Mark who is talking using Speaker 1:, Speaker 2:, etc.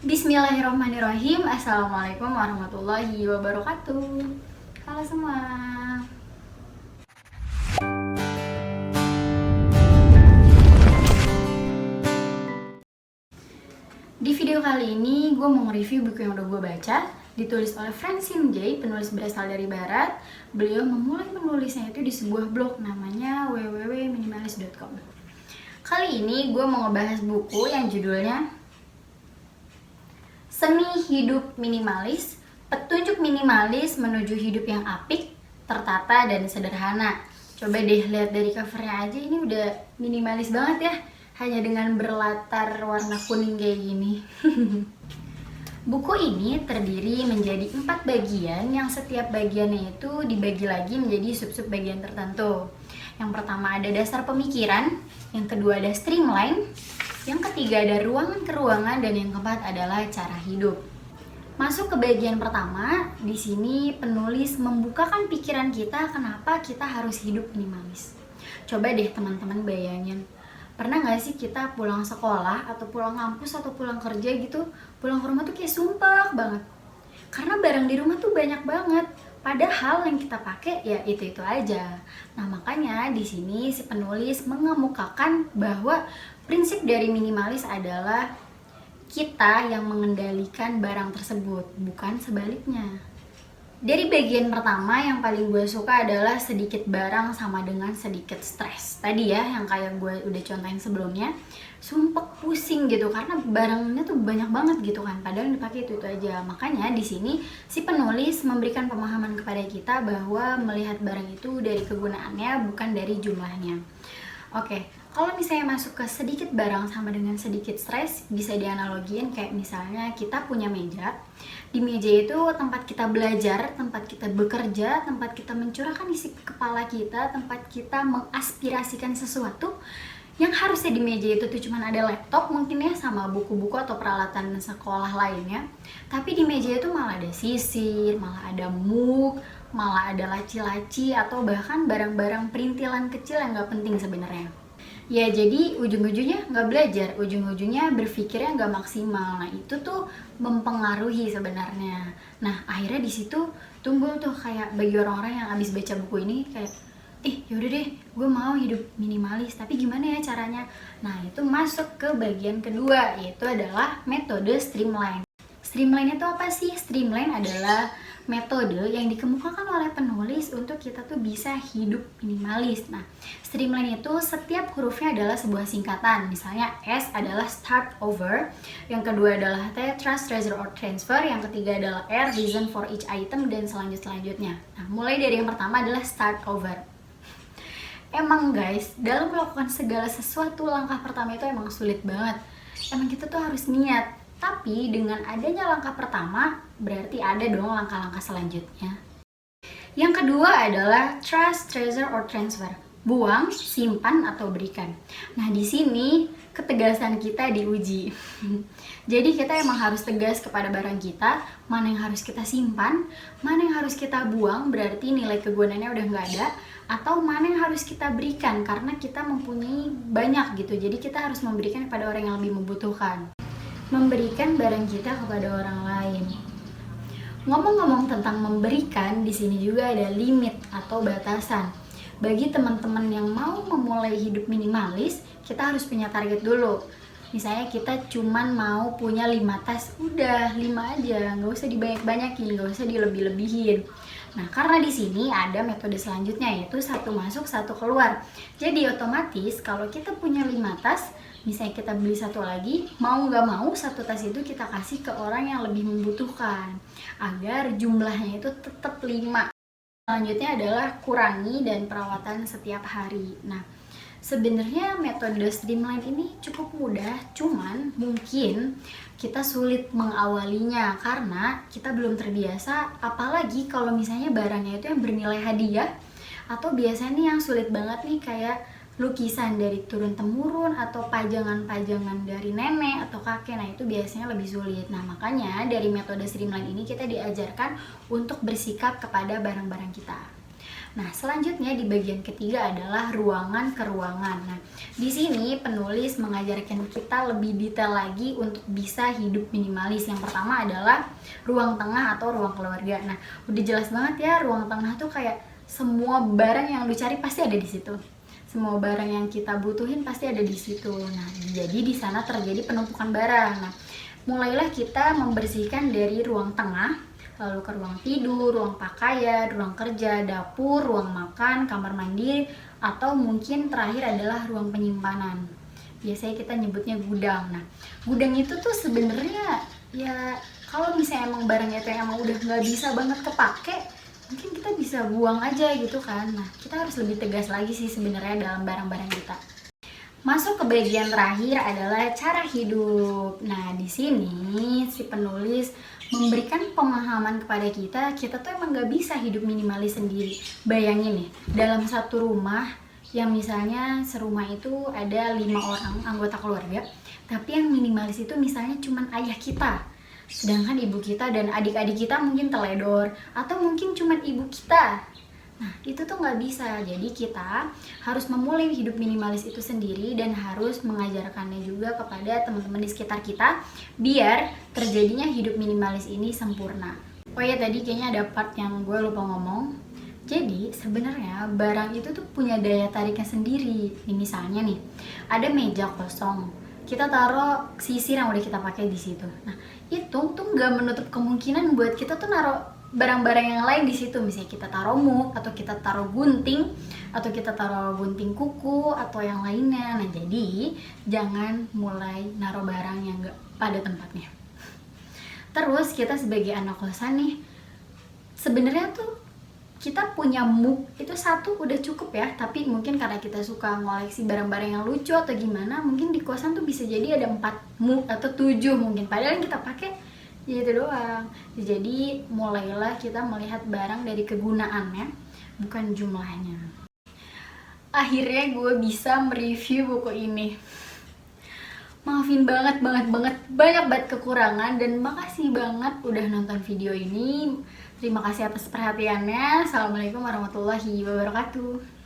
Speaker 1: Bismillahirrahmanirrahim. Assalamualaikum warahmatullahi wabarakatuh. Halo semua. Di video kali ini gue mau nge-review buku yang udah gue baca. Ditulis oleh Francine J, penulis berasal dari barat. Beliau memulai menulisnya itu di sebuah blog namanya www.minimalis.com. Kali ini gue mau ngebahas buku yang judulnya Seni Hidup Minimalis, Petunjuk Minimalis Menuju Hidup yang Apik, Tertata dan Sederhana. Coba deh lihat dari covernya aja, ini udah minimalis banget ya, hanya dengan berlatar warna kuning kayak gini. Buku ini terdiri menjadi 4 bagian yang setiap bagiannya itu dibagi lagi menjadi sub-sub bagian tertentu. Yang pertama ada dasar pemikiran, yang kedua ada streamline, yang ketiga ada ruangan ke ruangan, dan yang keempat adalah cara hidup. Masuk ke bagian pertama, di sini penulis membukakan pikiran kita kenapa kita harus hidup minimalis. Coba deh teman-teman bayangin, pernah gak sih kita pulang sekolah atau pulang kampus atau pulang kerja gitu, pulang ke rumah tuh kayak sumpah banget karena barang di rumah tuh banyak banget, padahal yang kita pakai ya itu aja. Nah makanya di sini si penulis mengemukakan bahwa prinsip dari minimalis adalah kita yang mengendalikan barang tersebut, bukan sebaliknya. Dari bagian pertama yang paling gue suka adalah sedikit barang sama dengan sedikit stres. Tadi ya yang kayak gue udah contohin sebelumnya, sumpek pusing gitu karena barangnya tuh banyak banget gitu kan, padahal yang dipakai itu aja. Makanya di sini si penulis memberikan pemahaman kepada kita bahwa melihat barang itu dari kegunaannya bukan dari jumlahnya. Oke, kalau misalnya masuk ke sedikit barang sama dengan sedikit stres, bisa dianalogiin kayak misalnya kita punya meja. Di meja itu tempat kita belajar, tempat kita bekerja, tempat kita mencurahkan isi kepala kita, tempat kita mengaspirasikan sesuatu. Yang harusnya di meja itu tuh cuma ada laptop mungkin ya, sama buku-buku atau peralatan sekolah lainnya. Tapi di meja itu malah ada sisir, malah ada mug, malah ada laci-laci, atau bahkan barang-barang perintilan kecil yang gak penting sebenarnya. Ya jadi ujung-ujungnya nggak belajar, ujung-ujungnya berpikirnya nggak maksimal. Nah itu tuh mempengaruhi sebenarnya. Nah akhirnya di situ tumbuh tuh kayak bagi orang-orang yang habis baca buku ini kayak, yaudah deh gue mau hidup minimalis, tapi gimana ya caranya? Nah itu masuk ke bagian kedua, yaitu adalah metode streamline. Streamline itu apa sih? Streamline adalah metode yang dikemukakan oleh penulis untuk kita tuh bisa hidup minimalis. Nah, streamline itu setiap hurufnya adalah sebuah singkatan. Misalnya S adalah start over, yang kedua adalah T trust, treasure, or transfer, yang ketiga adalah R reason for each item, dan selanjutnya. Nah, mulai dari yang pertama adalah start over. Emang guys, dalam melakukan segala sesuatu langkah pertama itu emang sulit banget. Emang kita tuh harus niat. Tapi dengan adanya langkah pertama, berarti ada dong langkah-langkah selanjutnya. Yang kedua adalah trust, treasure, or transfer. Buang, simpan, atau berikan. Nah, di sini ketegasan kita diuji. Jadi kita emang harus tegas kepada barang kita, mana yang harus kita simpan, mana yang harus kita buang, berarti nilai kegunaannya udah nggak ada, atau mana yang harus kita berikan karena kita mempunyai banyak gitu. Jadi kita harus memberikan kepada orang yang lebih membutuhkan. Memberikan barang kita kepada orang lain. Ngomong-ngomong tentang memberikan, di sini juga ada limit atau batasan. Bagi teman-teman yang mau memulai hidup minimalis, kita harus punya target dulu. Misalnya kita cuman mau punya 5 tas, udah 5 aja, nggak usah dibanyak-banyakin, nggak usah dilebih-lebihin. Nah, karena di sini ada metode selanjutnya, yaitu satu masuk, satu keluar. Jadi otomatis kalau kita punya 5 tas, misalnya kita beli satu lagi, mau nggak mau satu tas itu kita kasih ke orang yang lebih membutuhkan agar jumlahnya itu tetap 5. Selanjutnya adalah kurangi dan perawatan setiap hari. Nah, sebenarnya metode streamline ini cukup mudah, cuman mungkin kita sulit mengawalinya karena kita belum terbiasa, apalagi kalau misalnya barangnya itu yang bernilai hadiah, atau biasanya yang sulit banget nih kayak lukisan dari turun-temurun atau pajangan-pajangan dari nenek atau kakek. Nah itu biasanya lebih sulit. Nah makanya dari metode streamline ini kita diajarkan untuk bersikap kepada barang-barang kita. Nah, selanjutnya di bagian ketiga adalah ruangan ke ruangan. Nah, di sini penulis mengajarkan kita lebih detail lagi untuk bisa hidup minimalis. Yang pertama adalah ruang tengah atau ruang keluarga. Nah, udah jelas banget ya, ruang tengah tuh kayak semua barang yang lu cari pasti ada di situ. Semua barang yang kita butuhin pasti ada di situ. Nah, jadi di sana terjadi penumpukan barang. Nah, mulailah kita membersihkan dari ruang tengah, lalu ke ruang tidur, ruang pakaian, ruang kerja, dapur, ruang makan, kamar mandi, atau mungkin terakhir adalah ruang penyimpanan. Biasanya kita nyebutnya gudang. Nah, gudang itu tuh sebenarnya ya kalau misalnya emang barangnya itu emang udah nggak bisa banget kepake, mungkin kita bisa buang aja gitu kan. Nah, kita harus lebih tegas lagi sih sebenarnya dalam barang-barang kita. Masuk ke bagian terakhir adalah cara hidup. Nah, di sini si penulis memberikan pemahaman kepada kita tuh emang gak bisa hidup minimalis sendiri. Bayangin nih, dalam satu rumah yang misalnya serumah itu ada 5 orang anggota keluarga, tapi yang minimalis itu misalnya cuman ayah kita. Sedangkan ibu kita dan adik-adik kita mungkin teledor, atau mungkin cuman ibu kita. Nah, itu tuh nggak bisa. Jadi kita harus memulai hidup minimalis itu sendiri dan harus mengajarkannya juga kepada teman-teman di sekitar kita biar terjadinya hidup minimalis ini sempurna. Oh ya, tadi kayaknya ada part yang gue lupa ngomong. Jadi sebenarnya barang itu tuh punya daya tariknya sendiri. Nih, misalnya nih, ada meja kosong. Kita taruh sisir yang udah kita pakai di situ. Nah, itu tuh nggak menutup kemungkinan buat kita tuh naruh barang-barang yang lain di situ. Misalnya kita taruh muk, atau kita taruh gunting, atau kita taruh gunting kuku, atau yang lainnya. Nah, jadi jangan mulai naruh barang yang nggak pada tempatnya. Terus kita sebagai anak kosan nih, sebenarnya tuh kita punya muk itu satu udah cukup ya, tapi mungkin karena kita suka ngoleksi barang-barang yang lucu atau gimana, mungkin di kosan tuh bisa jadi ada 4 muk atau 7 mungkin, padahal yang kita pakai ya itu doang. Jadi mulailah kita melihat barang dari kegunaannya, bukan jumlahnya. Akhirnya gue bisa mereview buku ini. Maafin banget banyak banget kekurangan, dan makasih banget udah nonton video ini. Terima kasih atas perhatiannya. Assalamualaikum warahmatullahi wabarakatuh.